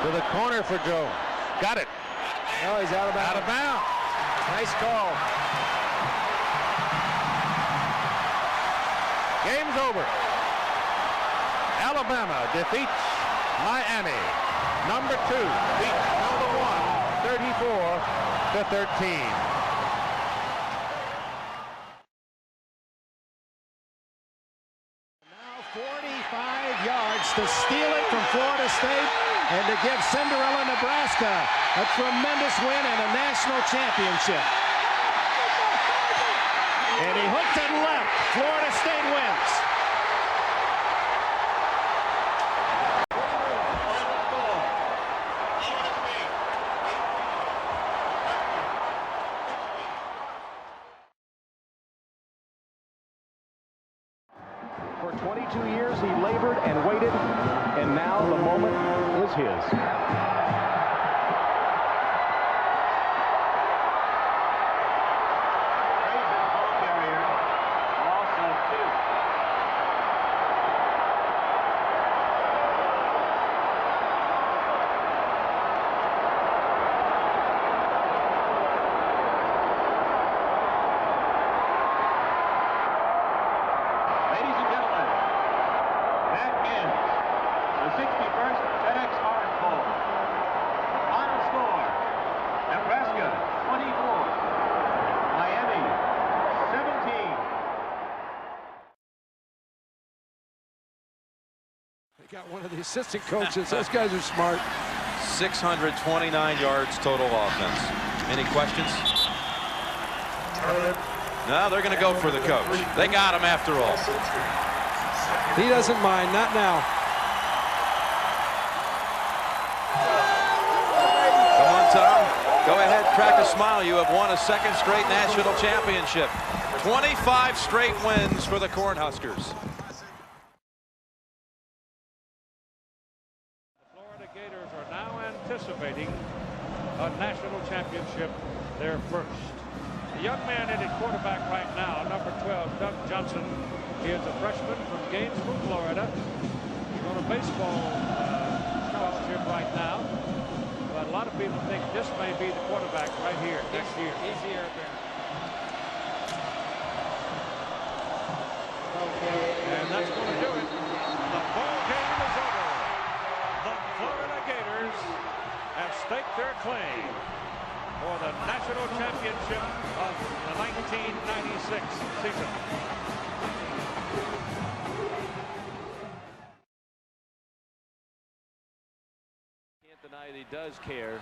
To the corner for Joe. Got it. No, he's out of bounds. Out of bounds. Nice call. Game's over. Alabama defeats Miami. Number 2 beats number 1, 34-13. Now 45 yards to steal it from Florida State and to give Cinderella, Nebraska a tremendous win and a national championship. And he hooked it left. Florida State wins. For 22 years, he labored and waited, and now the moment is his. Got one of the assistant coaches. Those guys are smart. 629 yards total offense. Any questions? No, they're going to go for the coach. They got him after all. He doesn't mind. Not now. Come on, Tom. Go ahead, crack a smile. You have won a second straight national championship. 25 straight wins for the Cornhuskers. Anticipating a national championship, their first. The young man in at quarterback right now, number 12, Doug Johnson. He is a freshman from Gainesville, Florida. He's on a baseball scholarship right now. But a lot of people think this may be the quarterback right here next year. Easy air there. And that's going to do it. The ball game is over. The Florida Gators have staked their claim for the national championship of the 1996 season. Can't deny that he does care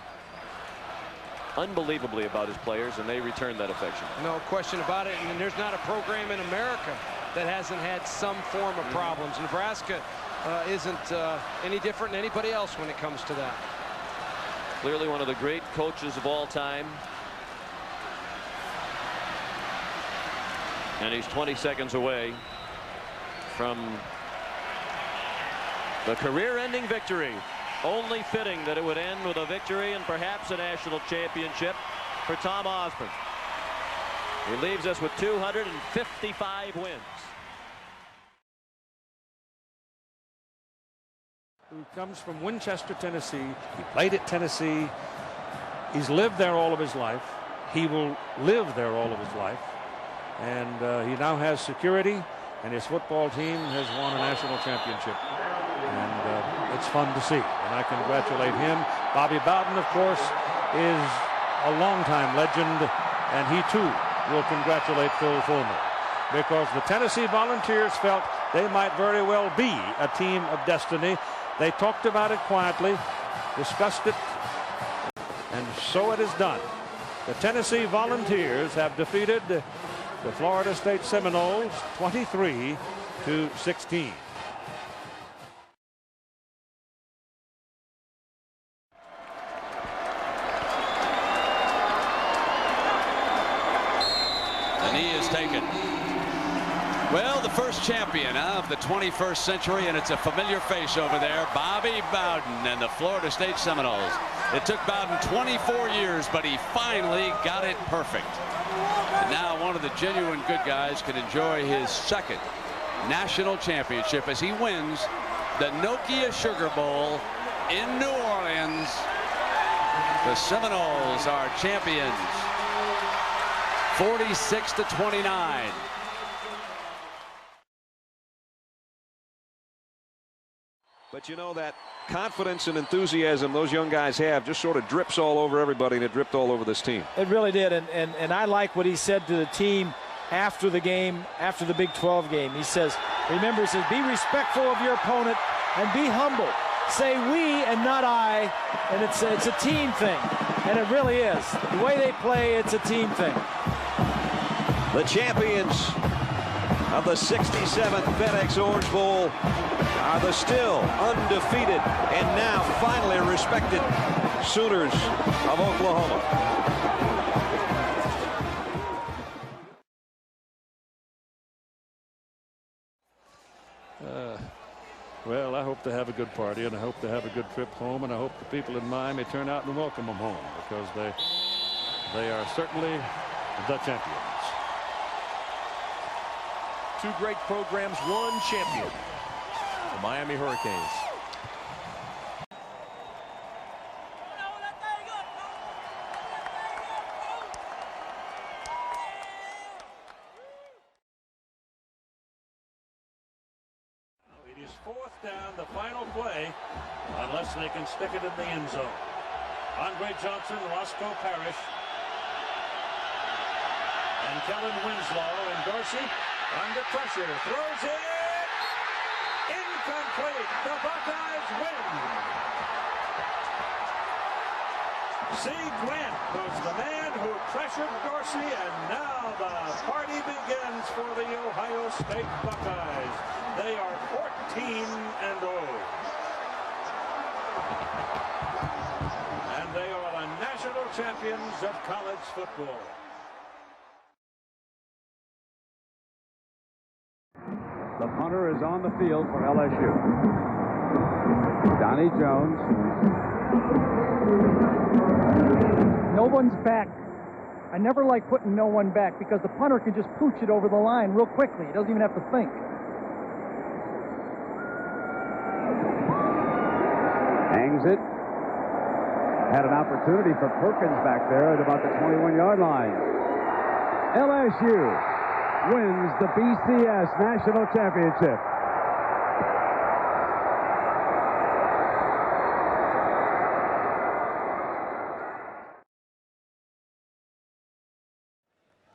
unbelievably about his players, and they return that affection. No question about it. And there's not a program in America that hasn't had some form of problems. Nebraska isn't any different than anybody else when it comes to that. Clearly one of the great coaches of all time. And he's 20 seconds away from the career-ending victory. Only fitting that it would end with a victory and perhaps a national championship for Tom Osborne. He leaves us with 255 wins. Who comes from Winchester, Tennessee. He played at Tennessee. He's lived there all of his life. He will live there all of his life. And he now has security, and his football team has won a national championship. And it's fun to see, and I congratulate him. Bobby Bowden, of course, is a longtime legend, and he too will congratulate Phil Fulmer, because the Tennessee Volunteers felt they might very well be a team of destiny. They talked about it quietly, discussed it, and so it is done. The Tennessee Volunteers have defeated the Florida State Seminoles 23-16. The knee is taken. Well, the first champion of the 21st century, and it's a familiar face over there, Bobby Bowden and the Florida State Seminoles. It took Bowden 24 years, but he finally got it perfect. And now one of the genuine good guys can enjoy his second national championship as he wins the Nokia Sugar Bowl in New Orleans. The Seminoles are champions, 46-29. But you know, that confidence and enthusiasm those young guys have just sort of drips all over everybody, and it dripped all over this team. It really did, and I like what he said to the team after the game, after the Big 12 game. He says, remember, he says, be respectful of your opponent and be humble. Say we and not I, and it's a team thing, and it really is. The way they play, it's a team thing. The champions of the 67th FedEx Orange Bowl are the still undefeated and now finally respected Sooners of Oklahoma. Well, I hope they have a good party, and I hope they have a good trip home, and I hope the people in Miami turn out and welcome them home, because they are certainly the champions. Two great programs, one champion. The Miami Hurricanes. It is 4th down, the final play, unless they can stick it in the end zone. Andre Johnson, Roscoe Parrish, and Kellen Winslow, and Dorsey under pressure, throws it, incomplete. The Buckeyes win. C. Grant was the man who pressured Dorsey, and now the party begins for the Ohio State Buckeyes. They are 14-0. And they are the national champions of college football. The punter is on the field for LSU. Donnie Jones. No one's back. I never like putting no one back because the punter can just pooch it over the line real quickly. He doesn't even have to think. Hangs it. Had an opportunity for Perkins back there at about the 21-yard line. LSU wins the BCS National Championship.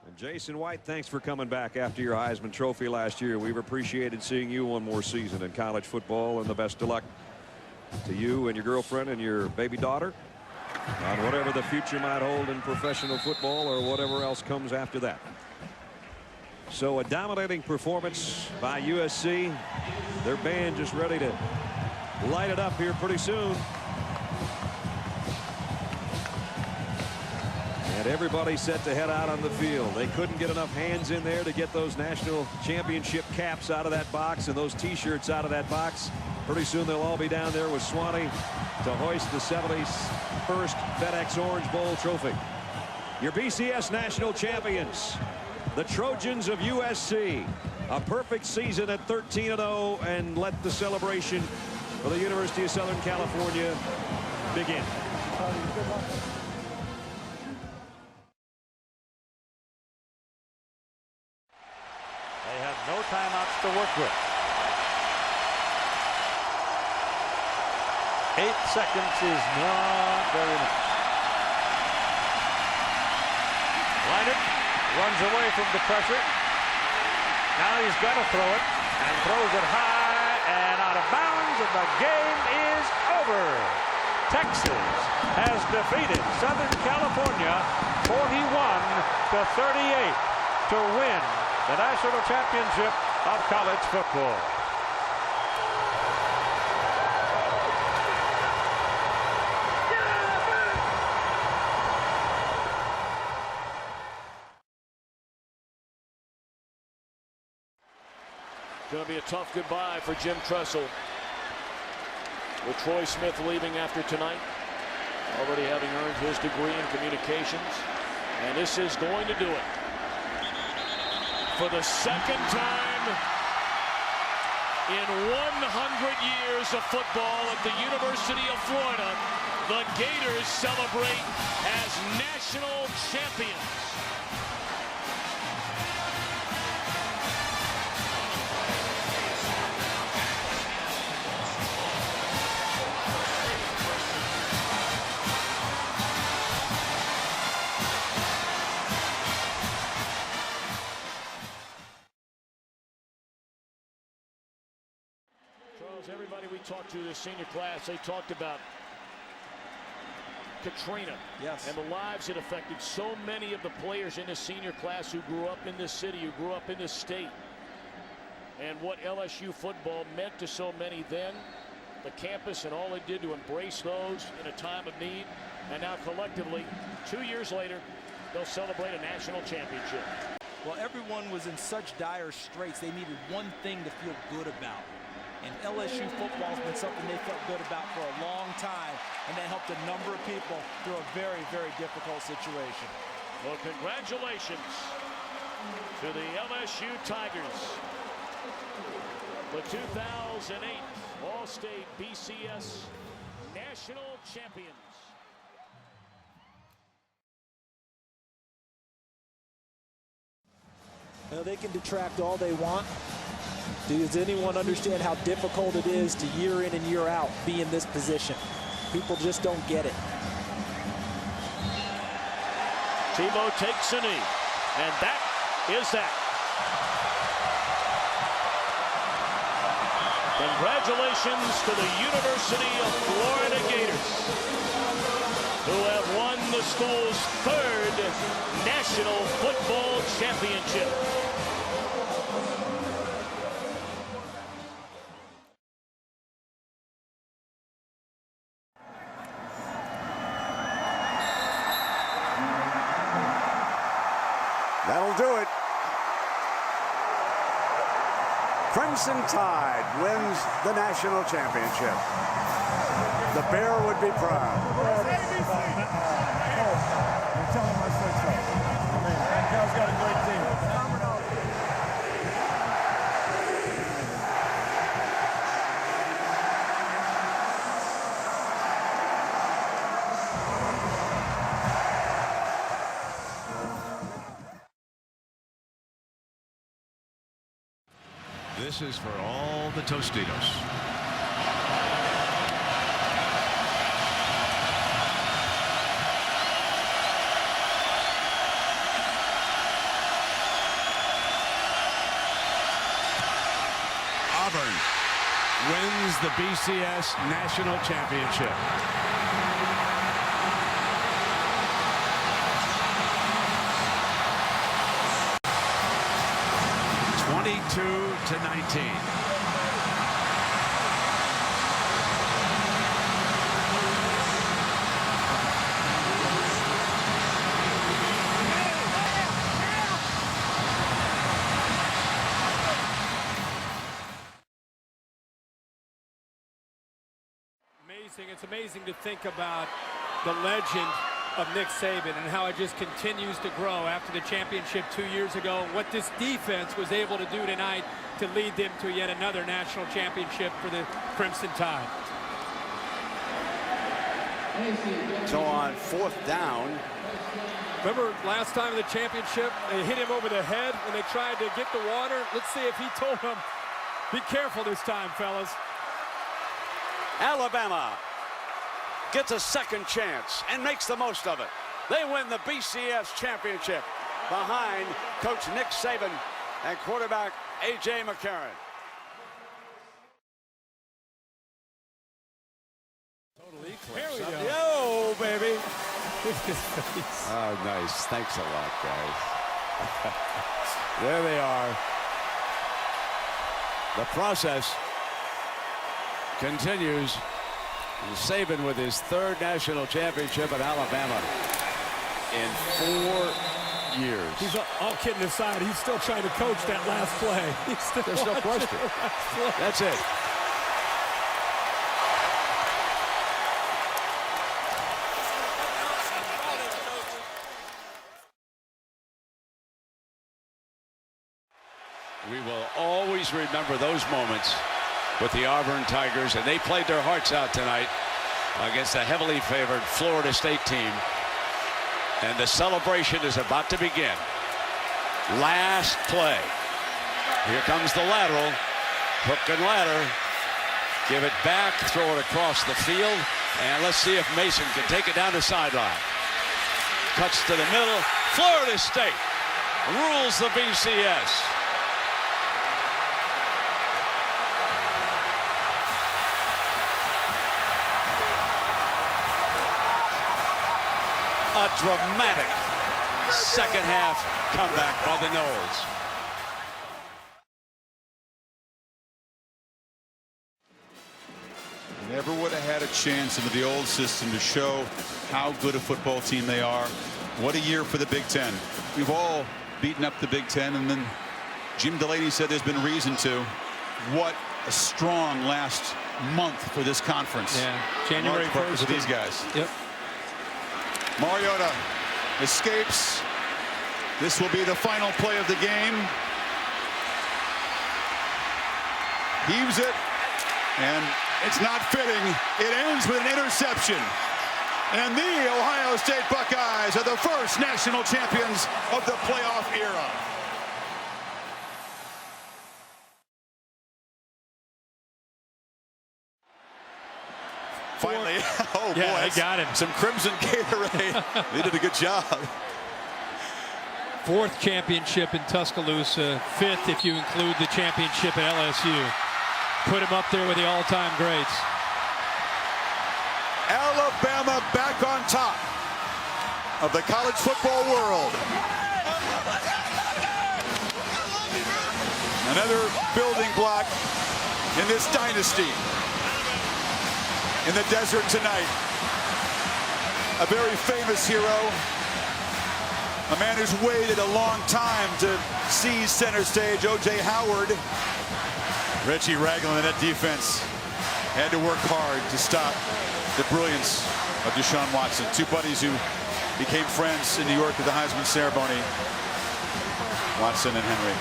And Jason White, thanks for coming back after your Heisman Trophy last year. We've appreciated seeing you one more season in college football, and the best of luck to you and your girlfriend and your baby daughter on whatever the future might hold in professional football or whatever else comes after that. So a dominating performance by USC. Their band just ready to light it up here pretty soon. And everybody set to head out on the field. They couldn't get enough hands in there to get those national championship caps out of that box and those T-shirts out of that box. Pretty soon they'll all be down there with Swanee to hoist the 71st FedEx Orange Bowl trophy. Your BCS national champions, the Trojans of USC. A perfect season at 13-0, and let the celebration for the University of Southern California begin. They have no timeouts to work with. 8 seconds is not very much. Leinart runs away from the pressure. Now he's got to throw it, and throws it high and out of bounds, and the game is over. Texas has defeated Southern California 41-38 to win the national championship of college football. Going to be a tough goodbye for Jim Tressel, with Troy Smith leaving after tonight, already having earned his degree in communications, and this is going to do it. For the second time In 100 years of football at the University of Florida, the Gators celebrate as national champions. Everybody we talked to this senior class, they talked about Katrina. Yes. And the lives it affected. So many of the players in this senior class who grew up in this city, who grew up in this state. And what LSU football meant to so many then, the campus and all they did to embrace those in a time of need. And now collectively, 2 years later, they'll celebrate a national championship. Well, everyone was in such dire straits. They needed one thing to feel good about. And LSU football has been something they felt good about for a long time, and that helped a number of people through a very, very difficult situation. Well, congratulations to the LSU Tigers, the 2008 All-State BCS National Champions. Well, they can detract all they want. Does anyone understand how difficult it is to year in and year out be in this position? People just don't get it. Tebow takes a knee, and that is that. Congratulations to the University of Florida Gators, who have won the school's 3rd National Football Championship. That'll do it. Crimson Tide wins the national championship. The Bear would be proud. Tell him I said so. I mean, Cal's got a great team. This is for all the Tostitos. Auburn wins the BCS National Championship. To 19. It's amazing to think about the legend of Nick Saban and how it just continues to grow after the championship 2 years ago. What this defense was able to do tonight to lead them to yet another national championship for the Crimson Tide. So on 4th down. Remember last time in the championship, they hit him over the head when they tried to get the water? Let's see if he told them, be careful this time, fellas. Alabama gets a second chance and makes the most of it. They win the BCS championship behind Coach Nick Saban and quarterback A.J. McCarron. Totally eclipse. Here we go. Yo, baby. Oh, nice. Thanks a lot, guys. There they are. The process continues. Saban with his 3rd national championship at Alabama in 4 years. He's all kidding aside, he's still trying to coach that last play. There's no question. That's it. We will always remember those moments with the Auburn Tigers, and they played their hearts out tonight against a heavily favored Florida State team. And the celebration is about to begin. Last play. Here comes the lateral. Hook and ladder. Give it back, throw it across the field, and let's see if Mason can take it down the sideline. Cuts to the middle. Florida State rules the BCS. A dramatic second half comeback by the Noles. Never would have had a chance under the old system to show how good a football team they are. What a year for the Big Ten. We've all beaten up the Big Ten, and then Jim Delaney said there's been reason to. What a strong last month for this conference. Yeah, January 1st for these guys. Yep. Mariota escapes. This will be the final play of the game. Heaves it, and it's not fitting. It ends with an interception. And the Ohio State Buckeyes are the first national champions of the playoff era. Finally, oh yeah, boy, they got him. Some Crimson Gatorade. They did a good job. 4th championship in Tuscaloosa, 5th if you include the championship at LSU. Put him up there with the all-time greats. Alabama back on top of the college football world. Another building block in this dynasty. In the desert tonight. A very famous hero. A man who's waited a long time to seize center stage, O.J. Howard. Reggie Ragland in that defense had to work hard to stop the brilliance of Deshaun Watson. Two buddies who became friends in New York at the Heisman ceremony. Watson and Henry.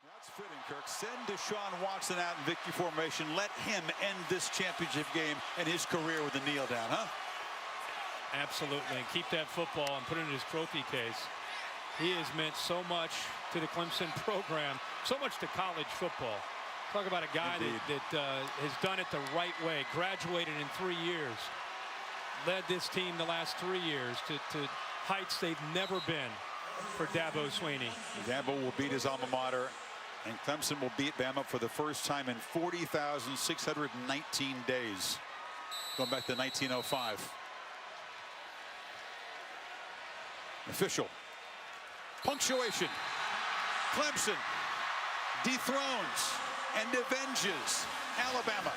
That's fitting, Kirk. Send Deshaun Watson out in victory formation. Let him end this championship game and his career with a kneel down, huh? Absolutely. And keep that football and put it in his trophy case. He has meant so much to the Clemson program, so much to college football. Talk about a guy that has done it the right way, graduated in 3 years, led this team the last 3 years to heights they've never been for Dabo Swinney. Dabo will beat his alma mater, and Clemson will beat Bama for the first time in 40,619 days, going back to 1905. Official punctuation. Clemson dethrones and avenges Alabama